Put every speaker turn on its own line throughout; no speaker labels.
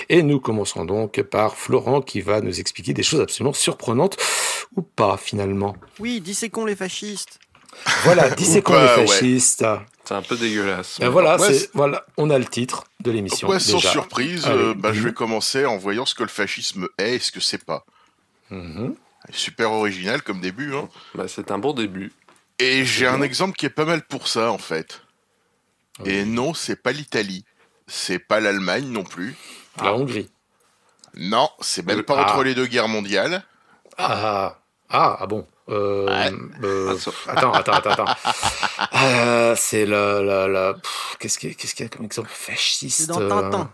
Et nous commencerons donc par Florent qui va nous expliquer des choses absolument surprenantes, ou pas finalement.
Oui, disséquons les fascistes.
Voilà, disséquons les fascistes.
C'est un peu dégueulasse.
Ben voilà, voilà, on a le titre de l'émission.
Ouais,
déjà.
sans surprise,
Allez,
je vais commencer en voyant ce que le fascisme est et ce que c'est pas. Super original comme début. Hein.
Bah, c'est un bon début.
Et j'ai un exemple qui est pas mal pour ça, en fait. Et non, c'est pas l'Italie. C'est pas l'Allemagne non plus.
La Hongrie.
Non, c'est même pas entre les deux guerres mondiales.
Bon. Attends. C'est qu'est-ce qu'il y a comme exemple fasciste?
C'est dans Tintin.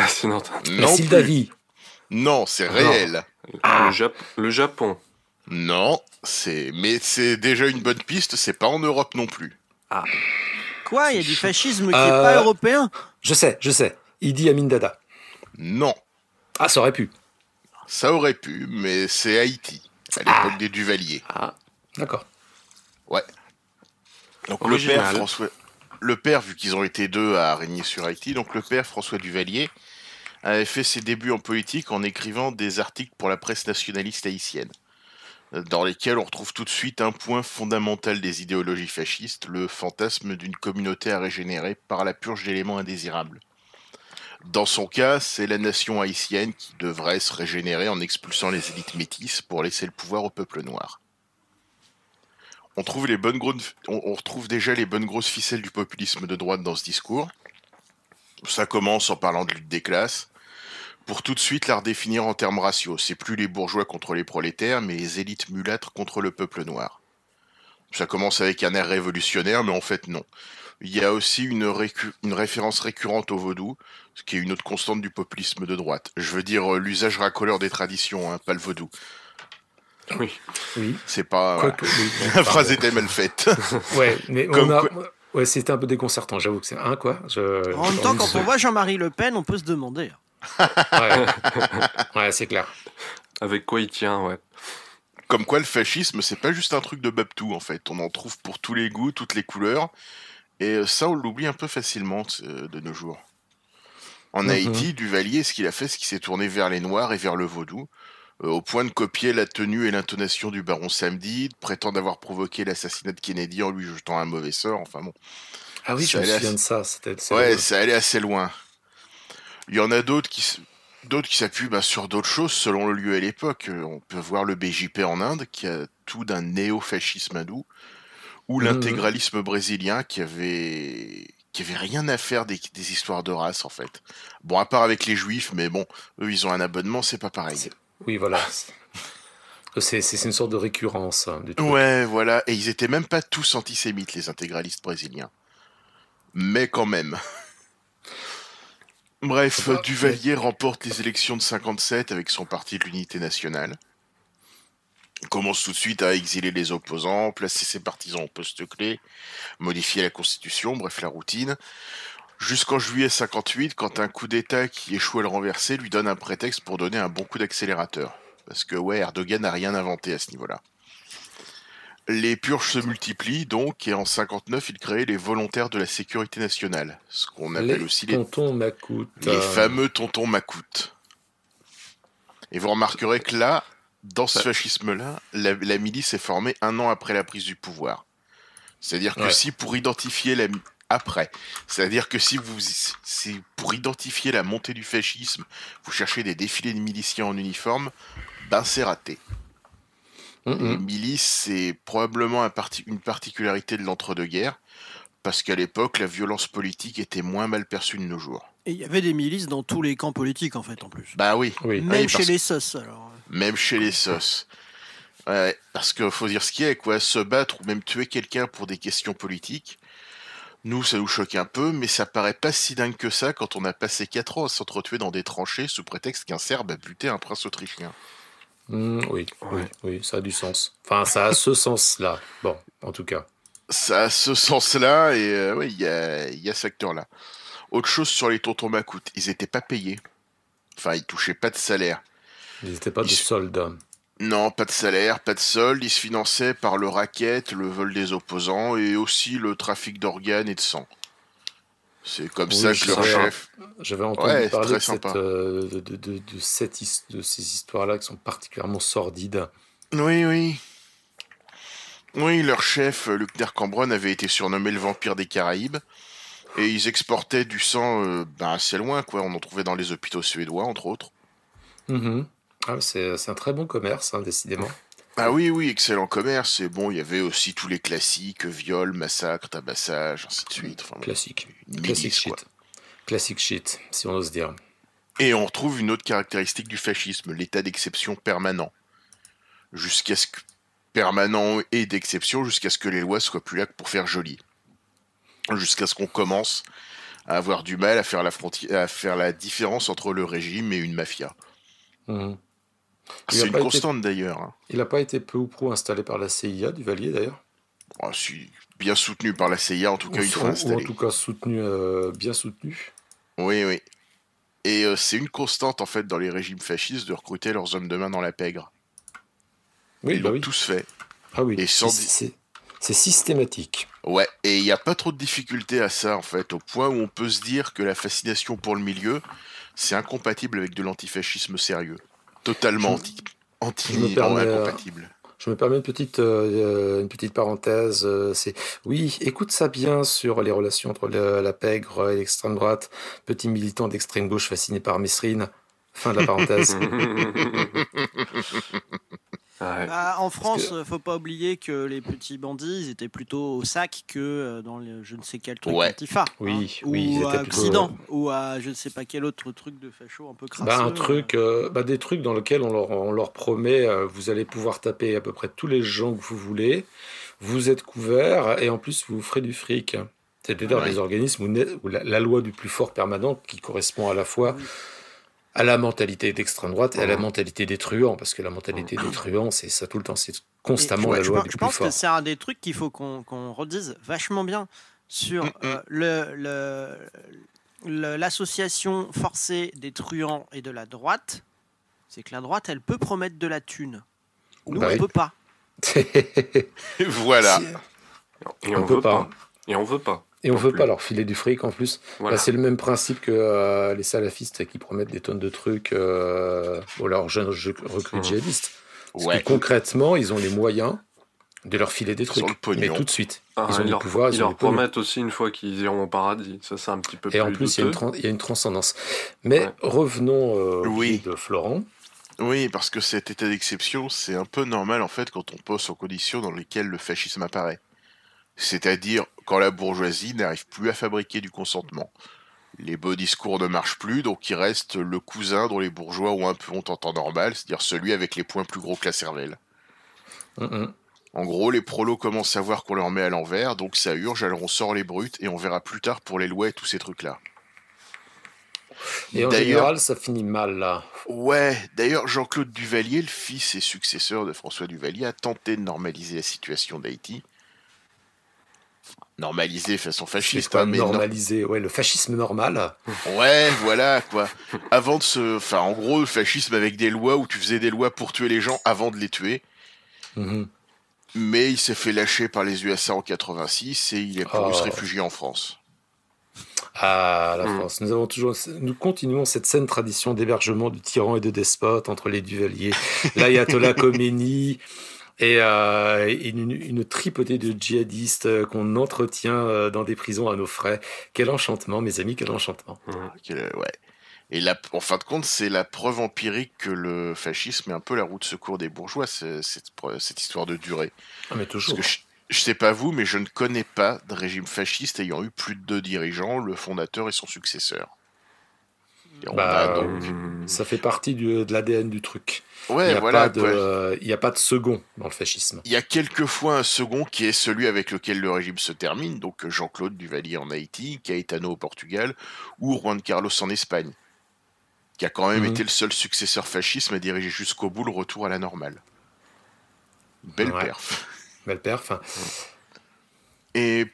C'est dans Tintin.
La Moldavie.
Non, c'est réel.
Le Japon.
Non, mais c'est déjà une bonne piste, c'est pas en Europe non plus.
Quoi? Il y a du fascisme qui est pas européen?
Je sais. Idi Amin Dada.
Non.
Ah, ça aurait pu.
Ça aurait pu, mais c'est Haïti, à l'époque des Duvalier.
D'accord.
Ouais. Donc
original.
le père, vu qu'ils ont été deux à régner sur Haïti, donc le père François Duvalier avait fait ses débuts en politique en écrivant des articles pour la presse nationaliste haïtienne, dans lesquels on retrouve tout de suite un point fondamental des idéologies fascistes, le fantasme d'une communauté à régénérer par la purge d'éléments indésirables. Dans son cas, c'est la nation haïtienne qui devrait se régénérer en expulsant les élites métisses pour laisser le pouvoir au peuple noir. On retrouve déjà les bonnes grosses ficelles du populisme de droite dans ce discours. Ça commence en parlant de lutte des classes, pour tout de suite la redéfinir en termes raciaux. C'est plus les bourgeois contre les prolétaires, mais les élites mulâtres contre le peuple noir. Ça commence avec un air révolutionnaire, mais en fait non. Il y a aussi une référence récurrente au vaudou, ce qui est une autre constante du populisme de droite. Je veux dire l'usage racoleur des traditions, hein, pas le vaudou.
Oui.
C'est pas... La phrase était mal faite.
Ouais, mais ouais, c'était un peu déconcertant, j'avoue que c'est... quoi
En même temps, quand on voit Jean-Marie Le Pen, on peut se demander.
Ouais, c'est clair.
Avec quoi il tient, ouais.
Comme quoi le fascisme, c'est pas juste un truc de Babtou, en fait. On en trouve pour tous les goûts, toutes les couleurs. Et ça, on l'oublie un peu facilement de nos jours. En Haïti, Duvalier, ce qu'il a fait, c'est qu'il s'est tourné vers les Noirs et vers le vaudou, au point de copier la tenue et l'intonation du baron Samedi, de prétendre avoir provoqué l'assassinat de Kennedy en lui jetant un mauvais sort, enfin bon.
Ah oui, je me souviens de ça.
Ça allait assez loin. Il y en a d'autres qui s'appuient sur d'autres choses selon le lieu et l'époque. On peut voir le BJP en Inde, qui a tout d'un néo-fascisme hindou, ou l'intégralisme brésilien qui avait rien à faire des histoires de race en fait. Bon, à part avec les juifs, mais bon, eux ils ont un abonnement, c'est pas pareil.
Oui, voilà. C'est une sorte de récurrence du truc.
Ouais, voilà. Et ils étaient même pas tous antisémites, les intégralistes brésiliens. Mais quand même. Bref, Duvalier remporte les élections de 57 avec son parti de l'Unité nationale. Il commence tout de suite à exiler les opposants, placer ses partisans au poste clé, modifier la constitution, bref la routine. Jusqu'en juillet 58, quand un coup d'État qui échoue à le renverser lui donne un prétexte pour donner un bon coup d'accélérateur. Parce que Erdogan n'a rien inventé à ce niveau-là. Les purges se multiplient donc, et en 59, il crée les volontaires de la sécurité nationale. Ce qu'on appelle aussi les
tontons Macoutes.
Les fameux tontons Macoutes. Et vous remarquerez que là, dans ce fascisme-là, la milice est formée 1 an après la prise du pouvoir. C'est-à-dire que si pour identifier pour identifier la montée du fascisme, vous cherchez des défilés de miliciens en uniforme, c'est raté. Les milices, c'est probablement une particularité de l'entre-deux-guerres, parce qu'à l'époque, la violence politique était moins mal perçue de nos jours.
Et il y avait des milices dans tous les camps politiques, en fait, en plus.
Bah oui.
Même chez les SOS, alors.
Même chez les SOS. Ouais, parce qu'il faut dire ce qu'il y a, quoi. Se battre ou même tuer quelqu'un pour des questions politiques, nous, ça nous choque un peu, mais ça paraît pas si dingue que ça quand on a passé 4 ans à s'entretuer dans des tranchées sous prétexte qu'un Serbe a buté un prince autrichien.
Oui, ça a du sens. Enfin, ça a ce sens-là. Bon, en tout cas.
Ça a ce sens-là, et il y a ce acteur-là. Autre chose sur les tontons Macoutes, ils étaient pas payés. Enfin, ils touchaient pas de salaire.
Ils n'étaient pas de soldats.
Non, pas de salaire, pas de solde. Ils se finançaient par le racket, le vol des opposants et aussi le trafic d'organes et de sang. C'est comme
Oui,
ça que leur chef...
j'avais entendu
Ouais, c'est
parler
très
de, cette,
sympa.
de ces histoires-là qui sont particulièrement sordides.
Oui, oui. Oui, leur chef, Luckner Cambronne, avait été surnommé le vampire des Caraïbes. Et ils exportaient du sang assez loin, quoi. On en trouvait dans les hôpitaux suédois, entre autres.
Mhm. Ah, c'est un très bon commerce, hein, décidément.
Ah oui, oui, excellent commerce. Et bon, il y avait aussi tous les classiques, viol, massacre, tabassage, ainsi de suite. Enfin, bon,
Classique.
une
Classique
milice, quoi.
shit. Classique shit, si on ose dire.
Et on retrouve une autre caractéristique du fascisme, l'état d'exception permanent. Jusqu'à ce que... Permanent et d'exception, jusqu'à ce que les lois soient plus là que pour faire joli. Jusqu'à ce qu'on commence à avoir du mal à faire à faire la différence entre le régime et une mafia.
Mhm.
C'est une constante d'ailleurs. Hein.
Il n'a pas été peu ou prou installé par la CIA, Duvalier d'ailleurs.
Oh, bien soutenu par la CIA, en tout cas une fois installé.
Ou en tout cas soutenu, bien soutenu.
Oui, oui. Et c'est une constante en fait dans les régimes fascistes de recruter leurs hommes de main dans la pègre.
Oui,
Ils l'ont tous fait.
Ah oui,
et
c'est systématique.
Ouais, et il n'y a pas trop de difficulté à ça en fait, au point où on peut se dire que la fascination pour le milieu, c'est incompatible avec de l'antifascisme sérieux. Totalement incompatible.
Je me permets une petite parenthèse. Oui, écoute ça bien sur les relations entre la pègre et l'extrême droite. Petit militant d'extrême gauche fasciné par Mesrine. Fin de la parenthèse.
Ouais.
Bah, en France, faut pas oublier que les petits bandits, ils étaient plutôt au sac que dans je ne sais quel truc Antifa.
Oui,
hein,
oui,
ou
ils étaient
à Occident, ou à je ne sais pas quel autre truc de facho un peu crasseux.
Des trucs dans lesquels on leur promet, vous allez pouvoir taper à peu près tous les gens que vous voulez, vous êtes couverts et en plus vous ferez du fric. C'est d'ailleurs des organismes où la loi du plus fort permanent qui correspond à la fois à la mentalité d'extrême droite et à la mentalité des truands, parce que la mentalité des truands, c'est ça tout le temps, c'est constamment la loi du plus fort.
Je pense que c'est un des trucs qu'il faut qu'on redise vachement bien sur l'association forcée des truands et de la droite, c'est que la droite, elle peut promettre de la thune. Nous, on peut pas.
Voilà.
Et on veut pas. Et on veut pas.
Et on veut pas leur filer du fric en plus.
Voilà.
C'est le même principe que les salafistes qui promettent des tonnes de trucs aux leurs jeunes recrues djihadistes. Parce que concrètement, ils ont les moyens de leur filer des trucs. Mais tout de suite.
Ils ont le pouvoir. Ils leur promettent aussi une fois qu'ils iront au paradis. Ça, c'est un petit peu plus.
Et en plus, il y a une transcendance. Mais revenons de Florent.
Oui, parce que cet état d'exception, c'est un peu normal en fait quand on pense aux conditions dans lesquelles le fascisme apparaît. C'est-à-dire quand la bourgeoisie n'arrive plus à fabriquer du consentement. Les beaux discours ne marchent plus, donc il reste le cousin dont les bourgeois ont un peu honte en temps normal, c'est-à-dire celui avec les poings plus gros que la cervelle. En gros, les prolos commencent à voir qu'on leur met à l'envers, donc ça urge, alors on sort les brutes et on verra plus tard pour les lois et tous ces trucs-là.
Et en général, ça finit mal, là.
Ouais, d'ailleurs, Jean-Claude Duvalier, le fils et successeur de François Duvalier, a tenté de normaliser la situation d'Haïti. Normaliser façon fasciste,
mais normaliser, le fascisme normal.
Ouais, voilà, quoi. En gros, le fascisme avec des lois où tu faisais des lois pour tuer les gens avant de les tuer. Mais il s'est fait lâcher par les USA en 86 et il est pour se réfugier en France.
Ah, la France. Nous continuons cette saine tradition d'hébergement de tyrans et de despotes entre les Duvalier, l'ayatollah Khomeini et une tripotée de djihadistes qu'on entretient dans des prisons à nos frais. Quel enchantement, mes amis, quel enchantement.
Ouais. Et en fin de compte, c'est la preuve empirique que le fascisme est un peu la roue de secours des bourgeois, cette histoire de durée.
Ah, mais toujours.
Parce que je sais pas vous, mais je ne connais pas de régime fasciste ayant eu plus de 2 dirigeants, le fondateur et son successeur.
Ça fait partie de l'ADN du truc.
Ouais,
il n'y a pas de second dans le fascisme.
Il y a quelquefois un second qui est celui avec lequel le régime se termine, donc Jean-Claude Duvalier en Haïti, Caetano au Portugal, ou Juan Carlos en Espagne, qui a quand même été le seul successeur fascisme à diriger jusqu'au bout le retour à la normale. Belle perf.
Belle perf.
Et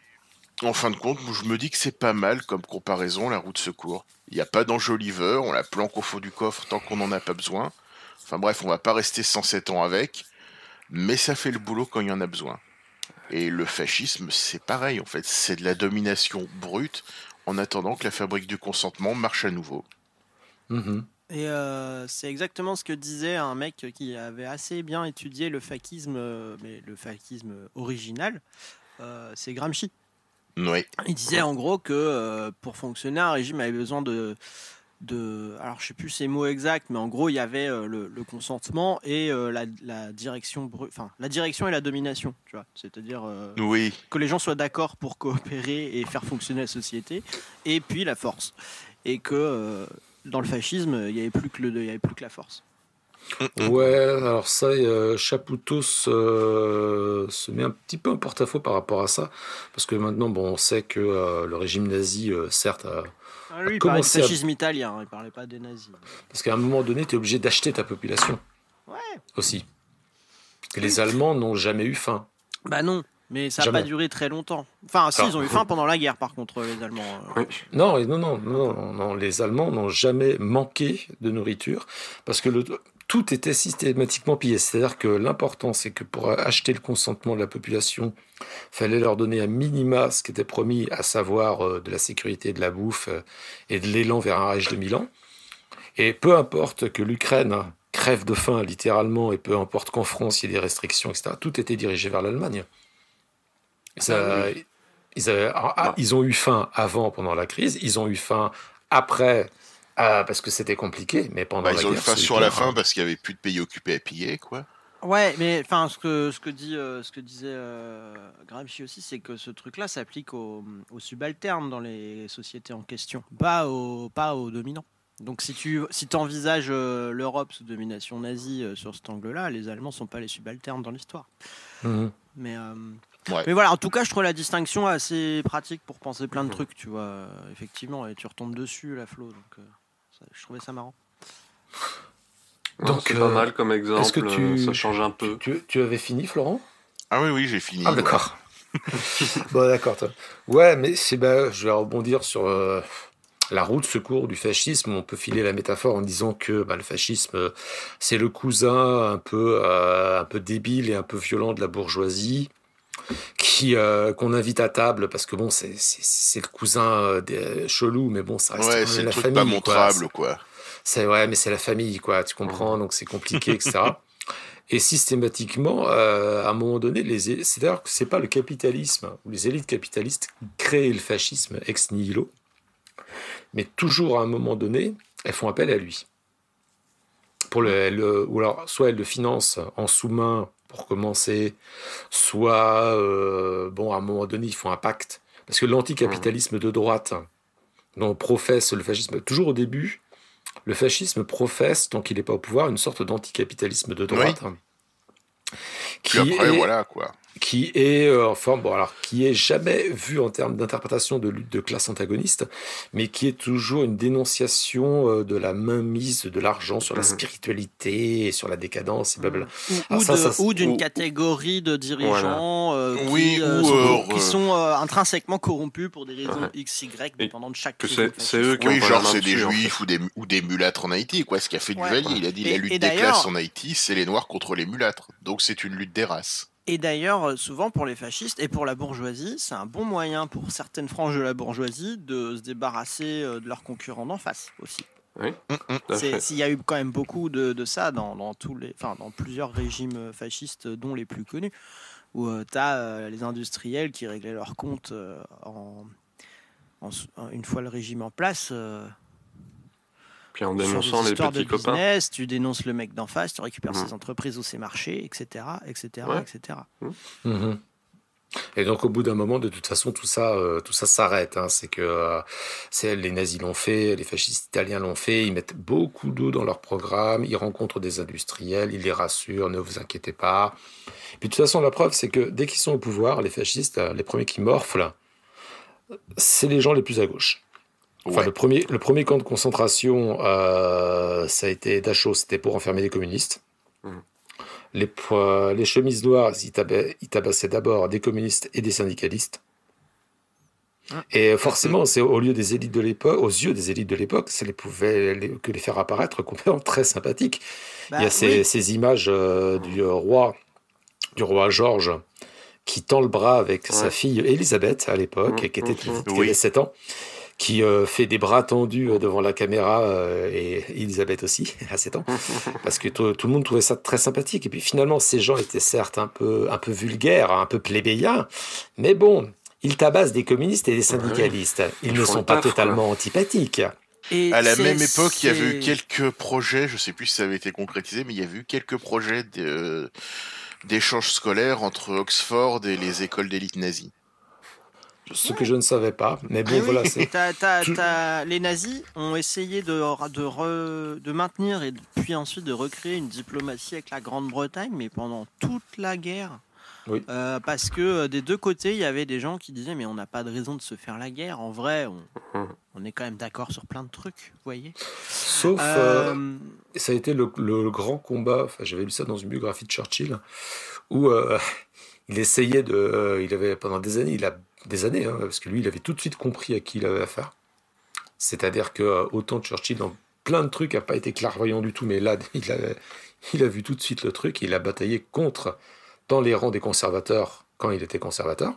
en fin de compte, je me dis que c'est pas mal comme comparaison, la roue de secours. Il n'y a pas d'enjoliveur, on la planque au fond du coffre tant qu'on n'en a pas besoin. Enfin bref, on va pas rester 107 ans avec, mais ça fait le boulot quand il y en a besoin. Et le fascisme, c'est pareil en fait, c'est de la domination brute en attendant que la fabrique du consentement marche à nouveau.
Mhm.
Et c'est exactement ce que disait un mec qui avait assez bien étudié le fakisme, mais le fakisme original, c'est Gramsci.
Oui.
Il disait en gros que pour fonctionner, un régime avait besoin de alors je sais plus ces mots exacts, mais en gros il y avait le consentement et la direction, enfin la direction et la domination, tu vois, c'est-à-dire
Oui.
que les gens soient d'accord pour coopérer et faire fonctionner la société, et puis la force, et que dans le fascisme il y avait plus que la force.
Ouais, alors ça, Chapoutot se met un petit peu en porte-à-faux par rapport à ça, parce que maintenant, bon, on sait que le régime nazi, certes,
Lui il parlait de fascisme italien, il parlait pas des nazis.
Parce qu'à un moment donné, tu es obligé d'acheter ta population.
Ouais.
Aussi. Et les Allemands n'ont jamais eu faim.
Bah non, mais ça n'a pas duré très longtemps. Enfin, si, ils ont eu faim pendant la guerre, par contre, les Allemands.
Non, les Allemands n'ont jamais manqué de nourriture, parce que tout était systématiquement pillé. C'est-à-dire que l'important, c'est que pour acheter le consentement de la population, il fallait leur donner un minima ce qui était promis, à savoir de la sécurité, de la bouffe et de l'élan vers un Reich de Milan. Et peu importe que l'Ukraine crève de faim, littéralement, et peu importe qu'en France, il y ait des restrictions, etc., tout était dirigé vers l'Allemagne. Ils ont eu faim avant, pendant la crise, ils ont eu faim après... parce que c'était compliqué, mais pendant la guerre...
Ils ont eu faim sur la fin parce qu'il n'y avait plus de pays occupés à piller, quoi.
Ouais, mais enfin, ce que disait Gramsci aussi, c'est que ce truc-là s'applique aux subalternes dans les sociétés en question, pas aux dominants. Donc si tu envisages l'Europe sous domination nazie sur cet angle-là, les Allemands sont pas les subalternes dans l'histoire.
Mhm.
Mais
Ouais.
Mais voilà, en tout cas, je trouve la distinction assez pratique pour penser plein de trucs, tu vois, effectivement, et tu retombes dessus, la Flo, donc je trouvais ça marrant.
Donc c'est pas mal comme exemple, est-ce que ça change un peu.
Tu avais fini, Florent ?
Ah oui, j'ai fini.
Ah d'accord. Bon, d'accord, toi. Ouais, mais je vais rebondir sur la roue de secours du fascisme. On peut filer la métaphore en disant que le fascisme, c'est le cousin un peu débile et un peu violent de la bourgeoisie, qu'on invite à table parce que bon, c'est le cousin chelou, mais bon, ça reste
ouais,
quand même
c'est
la
le truc
famille,
pas montrable, quoi.
Mais c'est la famille, quoi. Tu comprends, donc c'est compliqué, etc. Et systématiquement, à un moment donné, c'est-à-dire que c'est pas le capitalisme ou les élites capitalistes qui créent le fascisme ex nihilo, mais toujours à un moment donné, elles font appel à lui. Ou alors, soit elles le financent en sous-main pour commencer, soit, à un moment donné, ils font un pacte. Parce que l'anticapitalisme de droite, dont professe le fascisme, toujours au début, le fascisme professe, tant qu'il n'est pas au pouvoir, une sorte d'anticapitalisme de droite.
Oui. Puis après, voilà, quoi.
Qui est qui est jamais vu en termes d'interprétation de lutte de classe antagoniste, mais qui est toujours une dénonciation de la mainmise de l'argent sur la spiritualité et sur la décadence et blablabla.
Ou d'une catégorie de dirigeants qui sont intrinsèquement corrompus pour des raisons XY dépendant de chaque
c'est eux qui ont
genre c'est des juifs ou des mulâtres en Haïti, quoi. Ce qu'a fait Duvalier, il a dit la lutte des classes en Haïti, c'est les noirs contre les mulâtres. Donc c'est une lutte des races.
Et d'ailleurs, souvent pour les fascistes et pour la bourgeoisie, c'est un bon moyen pour certaines franges de la bourgeoisie de se débarrasser de leurs concurrents d'en face aussi.
Oui.
Il y a eu quand même beaucoup de ça dans plusieurs régimes fascistes, dont les plus connus, où tu as les industriels qui réglaient leurs comptes une fois le régime en place.
Puis en dénonçant les petits copains.
Business, tu dénonces le mec d'en face, tu récupères ses entreprises ou ses marchés, etc.
Mmh. Et donc au bout d'un moment, de toute façon, tout ça s'arrête. C'est que les nazis l'ont fait, les fascistes italiens l'ont fait, ils mettent beaucoup d'eau dans leur programme, ils rencontrent des industriels, ils les rassurent, ne vous inquiétez pas. Et puis de toute façon, la preuve, c'est que dès qu'ils sont au pouvoir, les fascistes, les premiers qui morflent, c'est les gens les plus à gauche. Enfin, le premier camp de concentration, ça a été Dachau, c'était pour enfermer les communistes. Les chemises noires, ils tabassaient d'abord des communistes et des syndicalistes. Et forcément, c'est aux yeux des élites de l'époque, ça pouvait que les faire apparaître complètement très sympathiques. Il y a ces images du roi Georges qui tend le bras avec sa fille Élisabeth à l'époque, qui avait 7 ans, qui fait des bras tendus devant la caméra, et Elisabeth aussi, à 7 ans, parce que tout le monde trouvait ça très sympathique. Et puis finalement, ces gens étaient certes un peu vulgaires, un peu plébéiens, mais bon, ils tabassent des communistes et des syndicalistes. Ils ne sont pas totalement antipathiques.
Et à la même époque, il y avait eu quelques projets, je ne sais plus si ça avait été concrétisé, mais il y avait eu quelques projets d'échanges scolaires entre Oxford et les écoles d'élite nazies.
Ce que je ne savais pas, mais bon, voilà.
Les nazis ont essayé de maintenir et puis ensuite de recréer une diplomatie avec la Grande-Bretagne, mais pendant toute la guerre.
Oui.
Parce que des deux côtés, il y avait des gens qui disaient mais on n'a pas de raison de se faire la guerre. En vrai, on est quand même d'accord sur plein de trucs, vous voyez.
Sauf, ça a été le grand combat. Enfin, j'avais lu ça dans une biographie de Churchill, où il essayait il avait pendant des années, parce que lui, il avait tout de suite compris à qui il avait affaire. C'est-à-dire que autant Churchill dans plein de trucs n'a pas été clairvoyant du tout, mais là, il a vu tout de suite le truc. Il a bataillé dans les rangs des conservateurs, quand il était conservateur,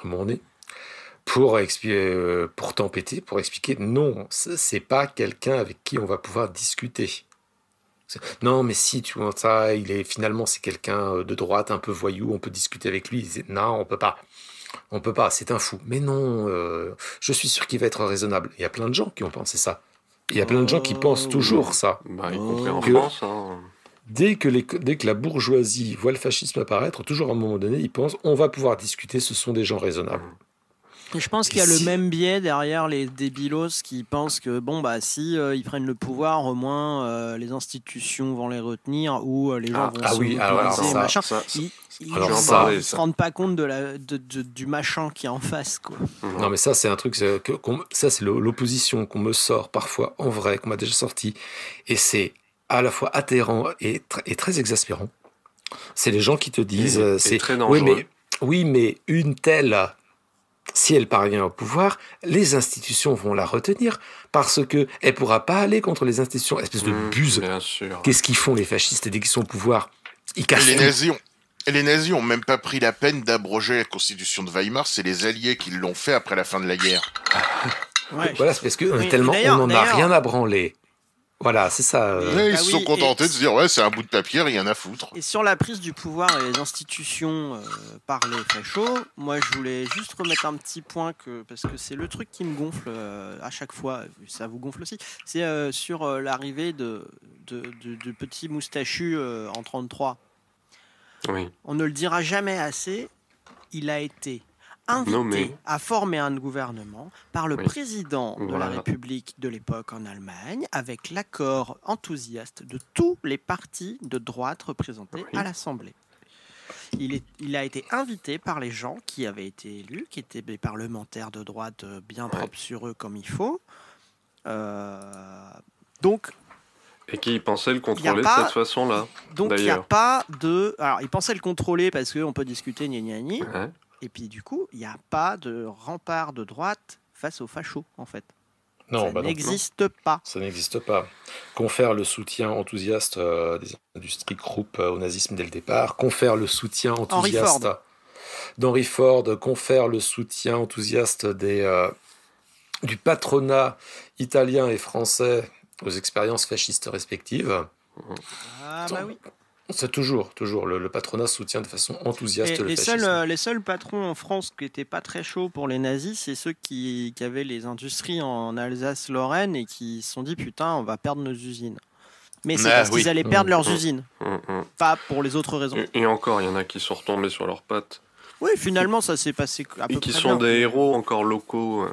à mon nez, pour tempêter, pour expliquer non, c'est pas quelqu'un avec qui on va pouvoir discuter. Non, mais si, tu vois, ça, c'est quelqu'un de droite, un peu voyou, on peut discuter avec lui. Il disait, non, on peut pas, c'est un fou. Mais non, je suis sûr qu'il va être raisonnable. Il y a plein de gens qui ont pensé ça. Il y a plein de gens qui pensent toujours ça.
Y compris en France, hein.
Dès que la bourgeoisie voit le fascisme apparaître, toujours à un moment donné, ils pensent on va pouvoir discuter, ce sont des gens raisonnables.
Et je pense qu'il y a le même biais derrière les débilos qui pensent que si ils prennent le pouvoir, au moins les institutions vont les retenir ou les gens vont se machin. Ils ne se rendent pas compte du machin qui est en face, quoi.
Non, mais ça c'est un truc, ça c'est l'opposition qu'on me sort parfois en vrai, qu'on m'a déjà sorti, et c'est à la fois atterrant et très exaspérant. C'est les gens qui te disent
c'est très dangereux.
Oui, mais une telle, si elle parvient au pouvoir, les institutions vont la retenir parce que elle pourra pas aller contre les institutions. Espèce de buse.
Bien sûr.
Qu'est-ce qu'ils font les fascistes dès qu'ils sont au pouvoir? Ils cassent tout.
Les nazis ont même pas pris la peine d'abroger la constitution de Weimar. C'est les Alliés qui l'ont fait après la fin de la guerre.
Ouais. Voilà, c'est parce que on n'en a rien à branler. Voilà, c'est ça.
Ils se sont contentés de se dire c'est un bout de papier, rien à foutre.
Et sur la prise du pouvoir et les institutions par les fachos, moi je voulais juste remettre un petit point parce que c'est le truc qui me gonfle à chaque fois, ça vous gonfle aussi. C'est sur l'arrivée de petit moustachu en 33.
Oui.
On ne le dira jamais assez. Il a été invité à former un gouvernement par le président de la République de l'époque en Allemagne, avec l'accord enthousiaste de tous les partis de droite représentés à l'Assemblée. Il a été invité par les gens qui avaient été élus, qui étaient des parlementaires de droite bien propres sur eux comme il faut.
Et qui pensaient le contrôler de cette façon-là.
Donc il n'y a pas de... Alors, ils pensaient le contrôler parce qu'on peut discuter, gna. Et puis du coup, il n'y a pas de rempart de droite face aux fachos, en fait.
Non,
ça n'existe pas.
Ça n'existe pas. Confère le soutien enthousiaste des industries groupes au nazisme dès le départ. Confère le soutien enthousiaste d'Henry Ford. Confère le soutien enthousiaste du patronat italien et français aux expériences fascistes respectives.
Ah bah oui.
C'est toujours le patronat soutient de façon enthousiaste le fascisme.
Les seuls patrons en France qui n'étaient pas très chauds pour les nazis, c'est ceux qui avaient les industries en Alsace-Lorraine et qui se sont dit putain, on va perdre nos usines. Mais c'est parce qu'ils allaient perdre leurs usines, pas pour les autres raisons.
Et encore, il y en a qui sont retombés sur leurs pattes.
Oui, finalement, ça s'est passé à peu près.
Et qui sont des héros encore locaux.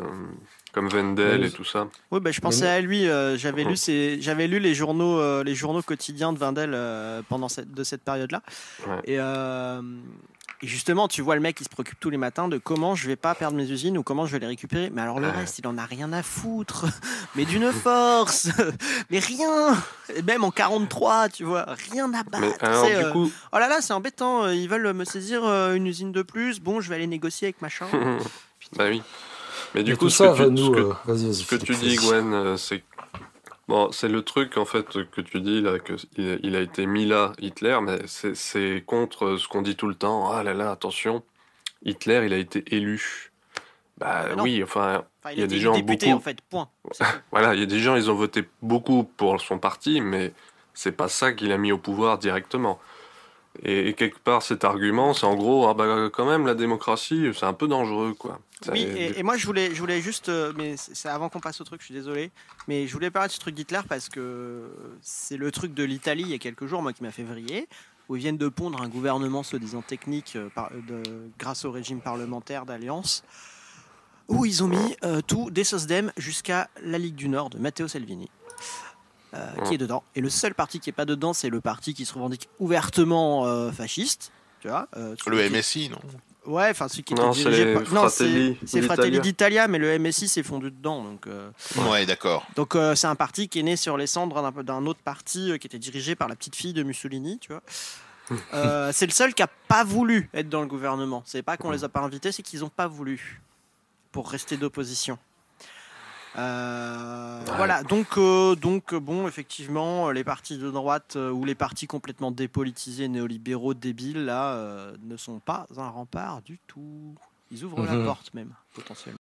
Comme Wendell et tout ça.
Oui, je pensais à lui. J'avais lu les journaux quotidiens de Wendell pendant cette période-là. Ouais. Et justement, tu vois le mec qui se préoccupe tous les matins de comment je vais pas perdre mes usines ou comment je vais les récupérer. Mais alors le reste, il en a rien à foutre. Mais d'une force. Mais rien. Et même en 43, tu vois, rien à battre.
Alors, du coup...
Oh là là, c'est embêtant. Ils veulent me saisir une usine de plus. Bon, je vais aller négocier avec machin.
Bah oui. Mais du coup, ce que tu dis, Gwen, c'est le truc en fait que tu dis là, qu'il a été mis là, Hitler, mais c'est contre ce qu'on dit tout le temps. Ah là là, attention, Hitler, il a été élu. Oui, enfin,
il y a des gens député, beaucoup. En fait, point.
Voilà, il y a des gens, ils ont voté beaucoup pour son parti, mais c'est pas ça qu'il a mis au pouvoir directement. Et quelque part, cet argument, c'est en gros, quand même, la démocratie, c'est un peu dangereux, quoi.
Oui, et moi, je voulais juste, mais c'est avant qu'on passe au truc, je suis désolé, mais je voulais parler de ce truc d'Hitler parce que c'est le truc de l'Italie il y a quelques jours, moi, qui m'a fait vriller, où ils viennent de pondre un gouvernement soi-disant technique grâce au régime parlementaire d'alliance, où ils ont mis tout des SOSDEM jusqu'à la Ligue du Nord de Matteo Salvini. Qui est dedans. Et le seul parti qui est pas dedans, c'est le parti qui se revendique ouvertement fasciste. Tu vois,
le MSI, non?
Ouais, enfin celui qui était dirigé par... Non, c'est Fratelli d'Italia, mais le MSI s'est fondu dedans. Donc,
ouais, d'accord.
Donc c'est un parti qui est né sur les cendres d'un autre parti qui était dirigé par la petite fille de Mussolini, tu vois. C'est le seul qui a pas voulu être dans le gouvernement. C'est pas qu'on les a pas invités, c'est qu'ils ont pas voulu pour rester d'opposition. Voilà, donc bon, effectivement, les partis de droite ou les partis complètement dépolitisés, néolibéraux, débiles, là, ne sont pas un rempart du tout. Ils ouvrent la porte même, potentiellement.